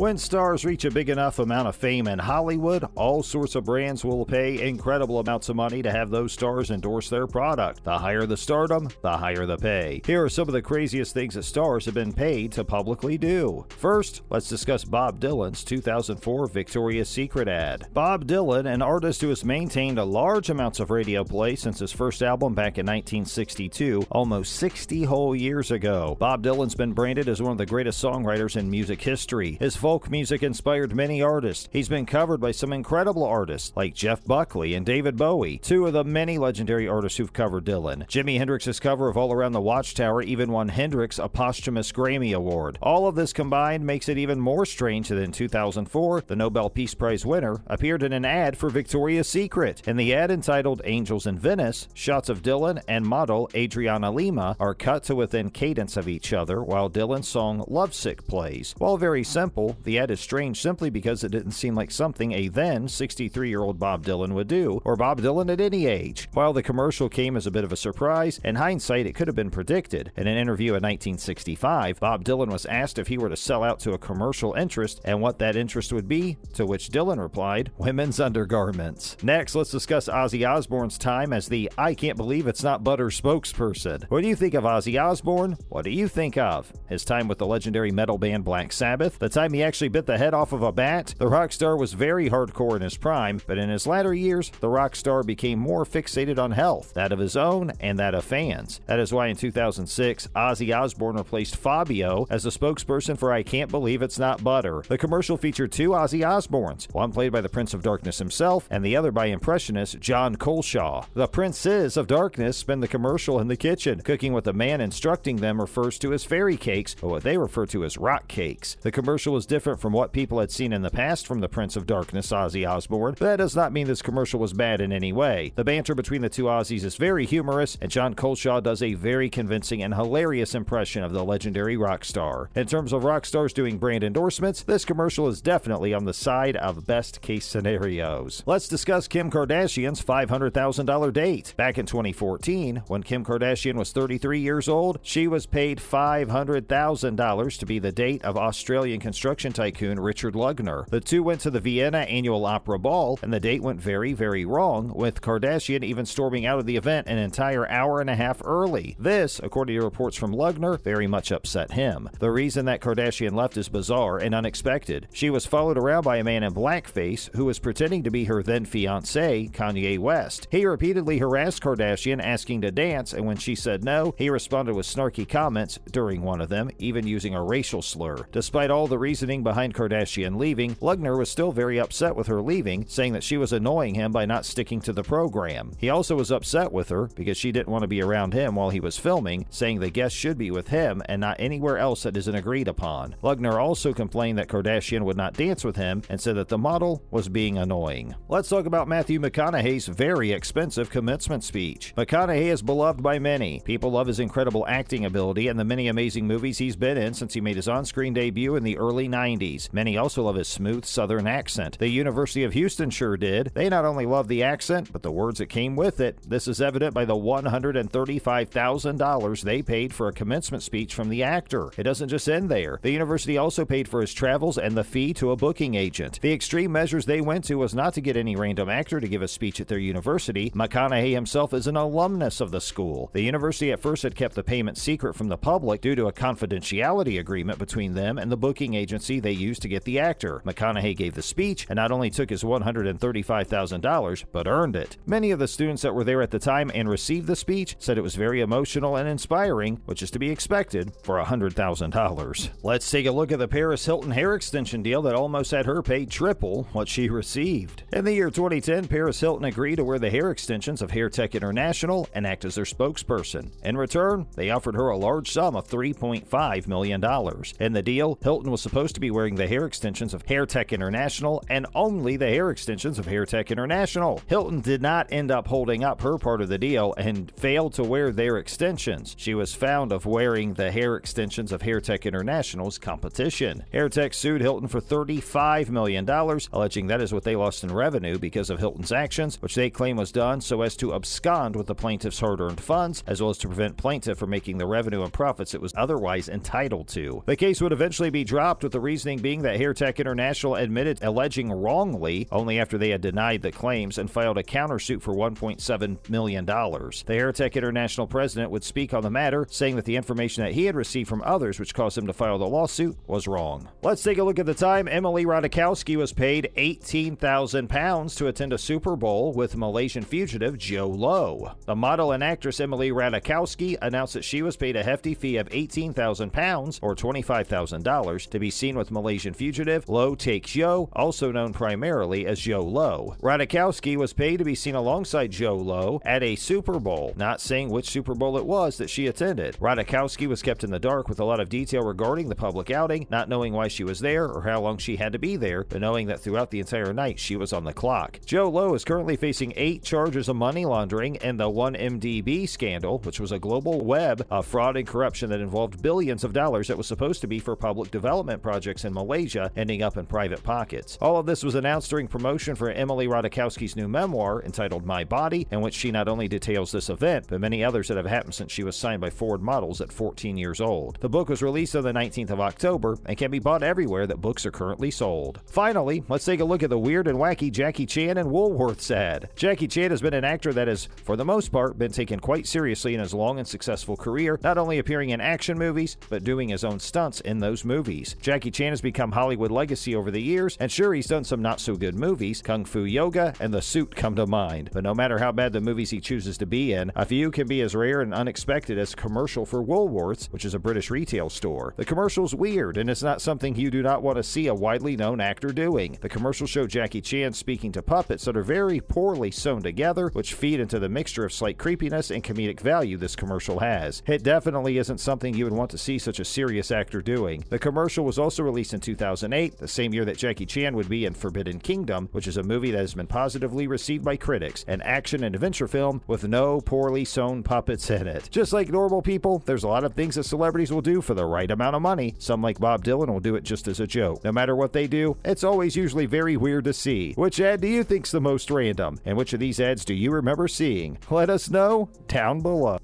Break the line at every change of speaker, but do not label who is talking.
When stars reach a big enough amount of fame in Hollywood, all sorts of brands will pay incredible amounts of money to have those stars endorse their product. The higher the stardom, the higher the pay. Here are some of the craziest things that stars have been paid to publicly do. First, let's discuss Bob Dylan's 2004 Victoria's Secret ad. Bob Dylan, an artist who has maintained a large amounts of radio play since his first album back in 1962, almost 60 whole years ago. Bob Dylan's been branded as one of the greatest songwriters in music history. His folk music inspired many artists. He's been covered by some incredible artists like Jeff Buckley and David Bowie, two of the many legendary artists who've covered Dylan. Jimi Hendrix's cover of All Around the Watchtower even won Hendrix a posthumous Grammy Award. All of this combined makes it even more strange that in 2004, the Nobel Peace Prize winner appeared in an ad for Victoria's Secret. In the ad entitled Angels in Venice, shots of Dylan and model Adriana Lima are cut to within cadence of each other while Dylan's song Lovesick plays. While very simple, the ad is strange simply because it didn't seem like something a then 63-year-old Bob Dylan would do, or Bob Dylan at any age. While the commercial came as a bit of a surprise, in hindsight it could have been predicted. In an interview in 1965, Bob Dylan was asked if he were to sell out to a commercial interest and what that interest would be, to which Dylan replied, women's undergarments. Next, let's discuss Ozzy Osbourne's time as the I Can't Believe It's Not Butter spokesperson. What do you think of Ozzy Osbourne? What do you think of his time with the legendary metal band Black Sabbath? The time he actually bit the head off of a bat? The rock star was very hardcore in his prime, but in his latter years, the rock star became more fixated on health, that of his own and that of fans. That is why in 2006, Ozzy Osbourne replaced Fabio as the spokesperson for I Can't Believe It's Not Butter. The commercial featured two Ozzy Osbournes, one played by the Prince of Darkness himself and the other by impressionist John Coleshaw. The Princes of Darkness spend the commercial in the kitchen, cooking what the man instructing them refers to as fairy cakes, or what they refer to as rock cakes. The commercial was different from what people had seen in the past from the Prince of Darkness, Ozzy Osbourne, but that does not mean this commercial was bad in any way. The banter between the two Ozzies is very humorous, and John Coleshaw does a very convincing and hilarious impression of the legendary rock star. In terms of rock stars doing brand endorsements, this commercial is definitely on the side of best case scenarios. Let's discuss Kim Kardashian's $500,000 date. Back in 2014, when Kim Kardashian was 33 years old, she was paid $500,000 to be the date of Australian construction tycoon Richard Lugner. The two went to the Vienna Annual Opera Ball, and the date went very, very wrong, with Kardashian even storming out of the event an entire hour and a half early. This, according to reports from Lugner, very much upset him. The reason that Kardashian left is bizarre and unexpected. She was followed around by a man in blackface who was pretending to be her then fiancé, Kanye West. He repeatedly harassed Kardashian, asking to dance, and when she said no, he responded with snarky comments, during one of them even using a racial slur. Despite all the reasoning behind Kardashian leaving, Lugner was still very upset with her leaving, saying that she was annoying him by not sticking to the program. He also was upset with her because she didn't want to be around him while he was filming, saying the guests should be with him and not anywhere else that isn't agreed upon. Lugner also complained that Kardashian would not dance with him and said that the model was being annoying. Let's talk about Matthew McConaughey's very expensive commencement speech. McConaughey is beloved by many. People love his incredible acting ability and the many amazing movies he's been in since he made his on-screen debut in the early 90s. Many also love his smooth southern accent. The University of Houston sure did. They not only love the accent, but the words that came with it. This is evident by the $135,000 they paid for a commencement speech from the actor. It doesn't just end there. The university also paid for his travels and the fee to a booking agent. The extreme measures they went to was not to get any random actor to give a speech at their university. McConaughey himself is an alumnus of the school. The university at first had kept the payment secret from the public due to a confidentiality agreement between them and the booking agency they used to get the actor. McConaughey gave the speech and not only took his $135,000, but earned it. Many of the students that were there at the time and received the speech said it was very emotional and inspiring, which is to be expected for $100,000. Let's take a look at the Paris Hilton hair extension deal that almost had her paid triple what she received. In the year 2010, Paris Hilton agreed to wear the hair extensions of Hair Tech International and act as their spokesperson. In return, they offered her a large sum of $3.5 million. In the deal, Hilton was supposed to be wearing the hair extensions of Hair Tech International and only the hair extensions of Hair Tech International. Hilton did not end up holding up her part of the deal and failed to wear their extensions. She was found of wearing the hair extensions of Hair Tech International's competition. Hair Tech sued Hilton for $35 million, alleging that is what they lost in revenue because of Hilton's actions, which they claim was done so as to abscond with the plaintiff's hard-earned funds, as well as to prevent plaintiff from making the revenue and profits it was otherwise entitled to. The case would eventually be dropped with the reasoning being that Hair Tech International admitted alleging wrongly only after they had denied the claims and filed a countersuit for $1.7 million. The Hair Tech International president would speak on the matter, saying that the information that he had received from others which caused him to file the lawsuit was wrong. Let's take a look at the time. Emily Ratajkowski was paid £18,000 to attend a Super Bowl with Malaysian fugitive Jho Low. The model and actress Emily Ratajkowski announced that she was paid a hefty fee of £18,000 or $25,000 to be seen with Malaysian fugitive Low Taek Jho, also known primarily as Jho Low. Ratajkowski was paid to be seen alongside Jho Low at a Super Bowl, not saying which Super Bowl it was that she attended. Ratajkowski was kept in the dark with a lot of detail regarding the public outing, not knowing why she was there or how long she had to be there, but knowing that throughout the entire night she was on the clock. Jho Low is currently facing 8 charges of money laundering and the 1MDB scandal, which was a global web of fraud and corruption that involved billions of dollars that was supposed to be for public development projects in Malaysia, ending up in private pockets. All of this was announced during promotion for Emily Ratajkowski's new memoir entitled My Body, in which she not only details this event, but many others that have happened since she was signed by Ford Models at 14 years old. The book was released on the 19th of October and can be bought everywhere that books are currently sold. Finally, let's take a look at the weird and wacky Jackie Chan and Woolworths ad. Jackie Chan has been an actor that has, for the most part, been taken quite seriously in his long and successful career, not only appearing in action movies, but doing his own stunts in those movies. Jackie Chan has become Hollywood legacy over the years, and sure, he's done some not-so-good movies. Kung Fu Yoga and The Suit come to mind. But no matter how bad the movies he chooses to be in, a few can be as rare and unexpected as a commercial for Woolworths, which is a British retail store. The commercial's weird, and it's not something you do not want to see a widely known actor doing. The commercial showed Jackie Chan speaking to puppets that are very poorly sewn together, which feed into the mixture of slight creepiness and comedic value this commercial has. It definitely isn't something you would want to see such a serious actor doing. The commercial was also released in 2008, the same year that Jackie Chan would be in Forbidden Kingdom, which is a movie that has been positively received by critics, an action and adventure film with no poorly sewn puppets in it. Just like normal people, there's a lot of things that celebrities will do for the right amount of money. Some, like Bob Dylan, will do it just as a joke. No matter what they do, it's always usually very weird to see. Which ad do you think's the most random? And which of these ads do you remember seeing? Let us know down below.